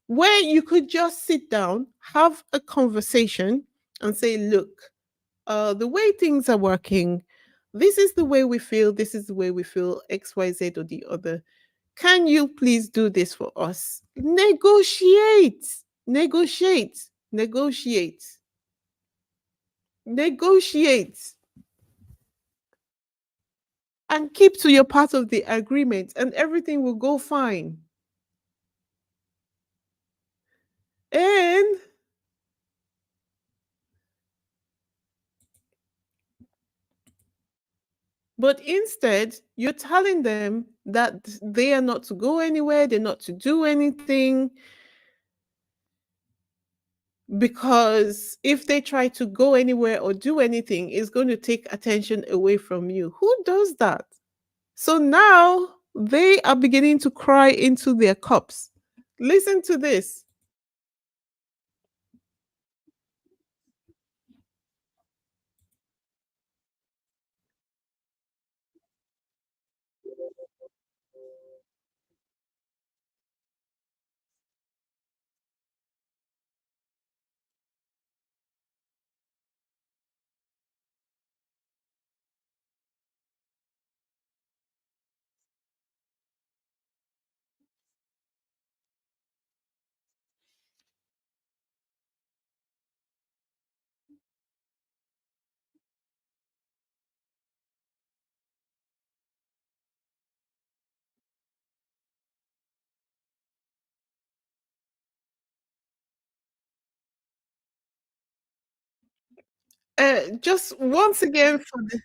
where you could just sit down, have a conversation, and say, look, the way things are working, this is the way we feel, this is the way we feel, XYZ or the other. Can you please do this for us? Negotiate, negotiate, negotiate, negotiate, and keep to your part of the agreement, and everything will go fine. And but instead, you're telling them that they are not to go anywhere, they're not to do anything, because if they try to go anywhere or do anything, it's going to take attention away from you. Who does that? So now they are beginning to cry into their cups. Listen to this. Just once again for the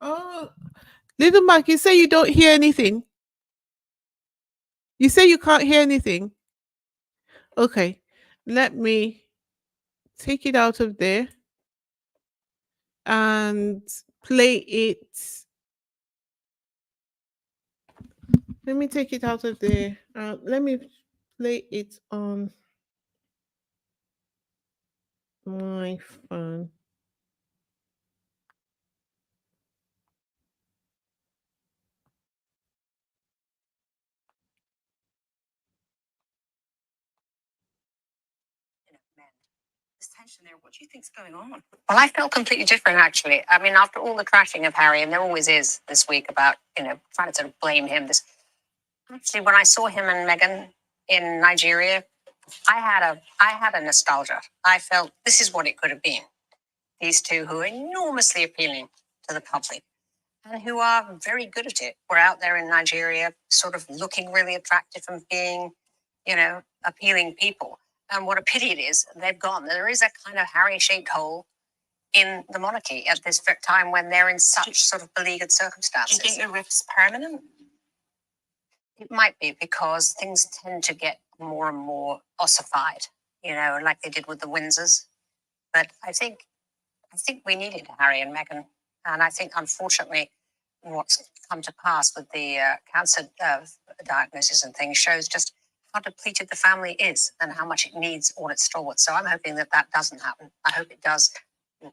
oh, little Mark, you say you don't hear anything. You say you can't hear anything. Okay, let me take it out of there and play it. Let me take it out of there. Let me play it on my phone. There's tension there. What do you think's going on? Well, I felt completely different, actually. I mean, after all the trashing of Harry, and there always is this week about, trying to sort of blame him. This actually, when I saw him and Meghan in Nigeria, I had a nostalgia. I felt this is what it could have been. These two who are enormously appealing to the public and who are very good at it. We're out there in Nigeria, sort of looking really attractive and being, appealing people. And what a pity it is they've gone. There is a kind of Harry-shaped hole in the monarchy at this time when they're in such sort of beleaguered circumstances. Do you think the rift's permanent? It might be because things tend to get more and more ossified, like they did with the Windsors. But I think we needed Harry and Meghan, and I think unfortunately, what's come to pass with the cancer diagnosis and things shows just how depleted the family is and how much it needs all its stalwarts. So I'm hoping that doesn't happen. I hope it does,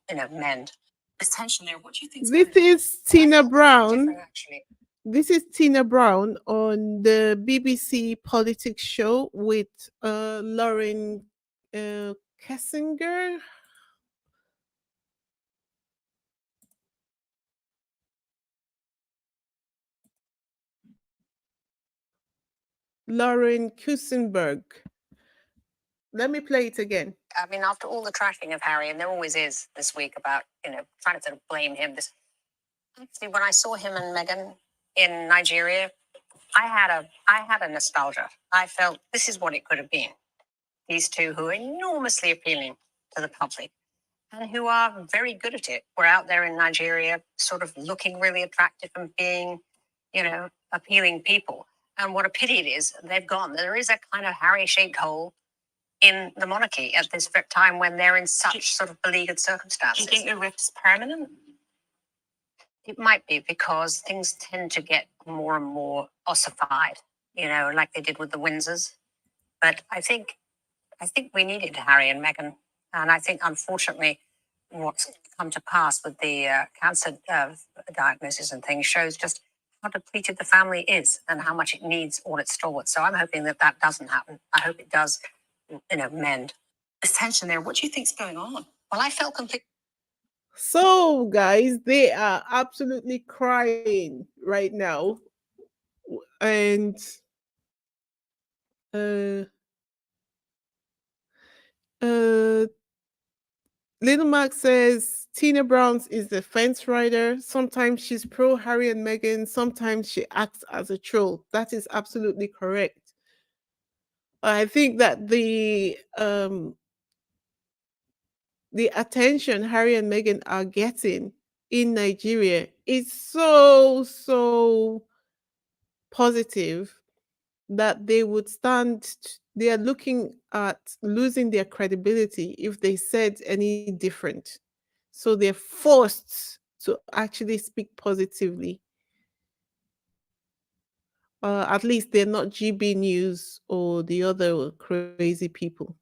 mend. There's tension there. What do you think? This is Tina Brown. Actually. This is Tina Brown on the BBC Politics show with Lauren Kessinger. Lauren Kusenberg. Let me play it again. I mean, after all the trashing of Harry, and there always is this week about, trying to sort of blame him. Actually, when I saw him and Meghan in Nigeria, I had a nostalgia. I felt this is what it could have been. These two who are enormously appealing to the public and who are very good at it. We're out there in Nigeria sort of looking really attractive and being, appealing people. And what a pity it is they've gone. There is a kind of Harry-shaped hole in the monarchy at this time when they're in such sort of beleaguered circumstances. Do you think the rift's permanent? It might be because things tend to get more and more ossified, like they did with the Windsors. But I think we needed Harry and Meghan, and I think unfortunately, what's come to pass with the cancer diagnosis and things shows just how depleted the family is and how much it needs all its stalwarts. So I'm hoping that doesn't happen. I hope it does, mend. There's tension there. What do you think's going on? Well, I felt completely. So, guys, they are absolutely crying right now. And Little Mac says Tina Browns is the fence rider. Sometimes she's pro Harry and Meghan. Sometimes she acts as a troll. That is absolutely correct. I think that the attention Harry and Meghan are getting in Nigeria is so positive that they would they are looking at losing their credibility if they said any different. So they're forced to actually speak positively. At least they're not GB News or the other crazy people.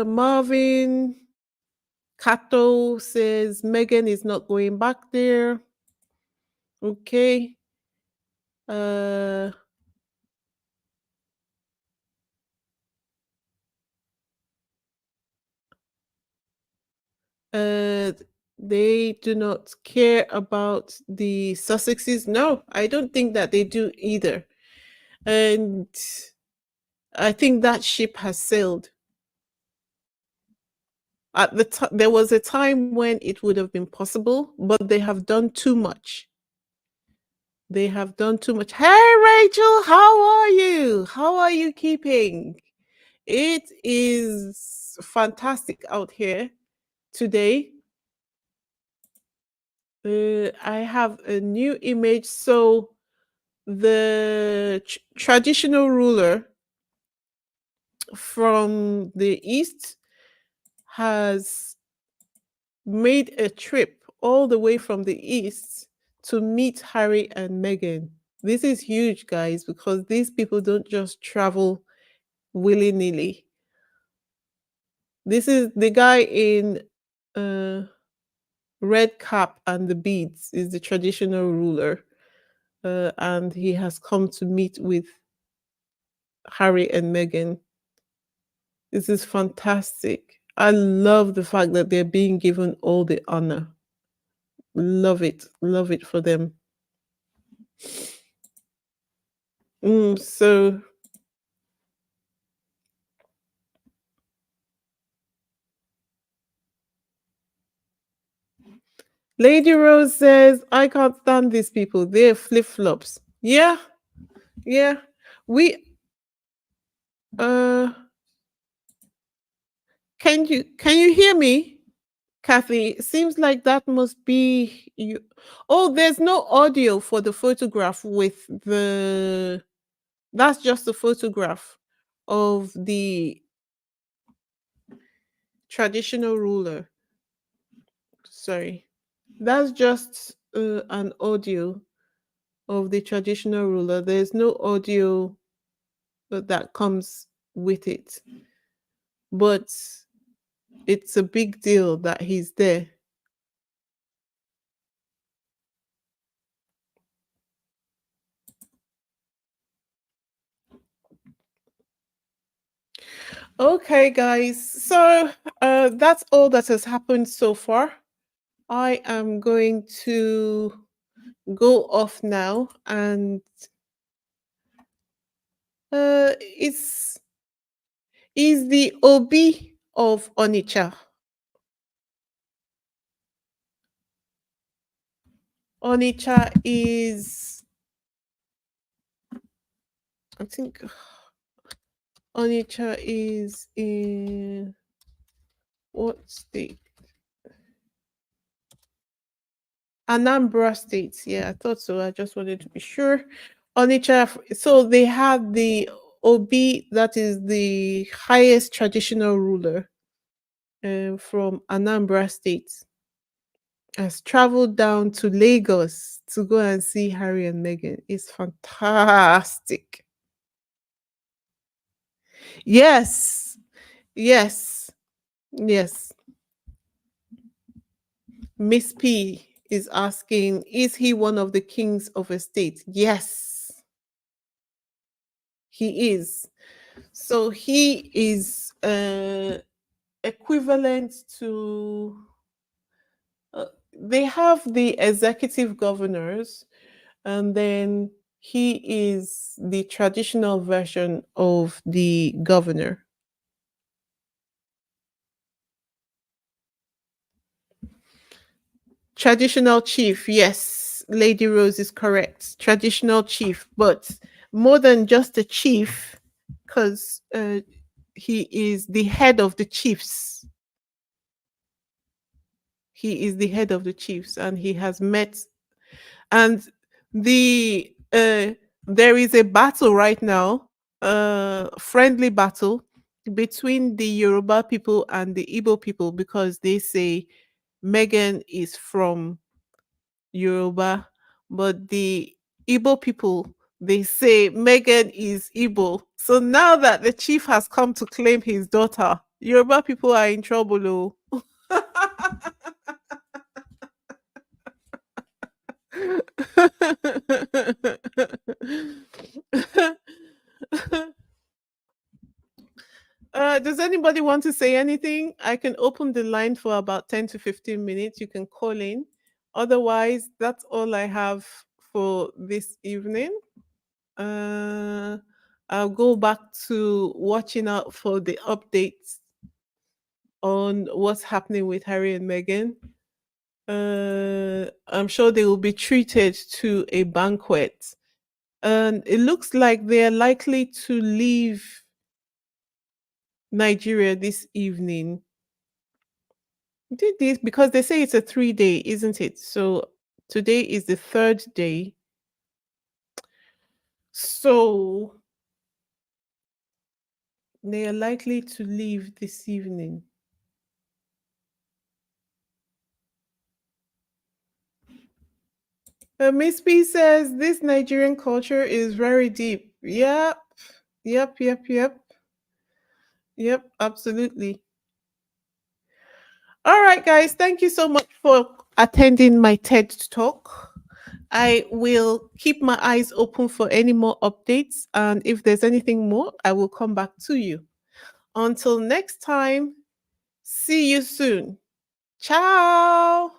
Marvin Kato says Meghan is not going back there. Okay. They do not care about the Sussexes. No, I don't think that they do either. And I think that ship has sailed. At the there was a time when it would have been possible, but they have done too much. They have done too much. Hey, Rachel, how are you? How are you keeping? It is fantastic out here today. I have a new image. So the traditional ruler from the East has made a trip all the way from the East to meet Harry and Meghan. This is huge, guys, because these people don't just travel willy-nilly. This is the guy in red cap and the beads is the traditional ruler. And he has come to meet with Harry and Meghan. This is fantastic. I love the fact that they're being given all the honor. Love it for them. So Lady Rose says, I can't stand these people. They're flip-flops. Yeah. We uh can you hear me, Kathy? It seems like that must be you. Oh, there's no audio for the photograph with the that's just a photograph of the traditional ruler. Sorry. That's just an audio of the traditional ruler. There's no audio that comes with it. But it's a big deal that he's there. Okay, guys. So that's all that has happened so far. I am going to go off now, and it's is the Obi of Onitsha. Onitsha is, I think, Onitsha is in what state? Anambra State. Yeah, I thought so. I just wanted to be sure. Onitsha. So they have the Obi, that is the highest traditional ruler from Anambra State, has traveled down to Lagos to go and see Harry and Meghan. It's fantastic. Yes, yes, yes. Miss P is asking, is he one of the kings of a state? Yes, he is. So he is equivalent to, they have the executive governors, and then he is the traditional version of the governor. Traditional chief, yes, Lady Rose is correct. Traditional chief, but more than just a chief, because he is the head of the chiefs. He is the head of the chiefs, and he has met. And the there is a battle right now, friendly battle between the Yoruba people and the Igbo people, because they say Megan is from Yoruba, but the Igbo people, they say Megan is Igbo. So now that the chief has come to claim his daughter, Yoruba people are in trouble. Oh. Does anybody want to say anything? I can open the line for about 10 to 15 minutes. You can call in. Otherwise, that's all I have for this evening. I'll go back to watching out for the updates on what's happening with Harry and Meghan. I'm sure they will be treated to a banquet. And it looks like they're likely to leave Nigeria this evening. Did this because they say it's a 3-day, isn't it? So today is the third day. So they are likely to leave this evening. Miss P says this Nigerian culture is very deep. Yep, yep, yep, yep. Yep, absolutely. All right, guys, thank you so much for attending my TED talk. I will keep my eyes open for any more updates, and if there's anything more, I will come back to you. Until next time, see you soon. Ciao.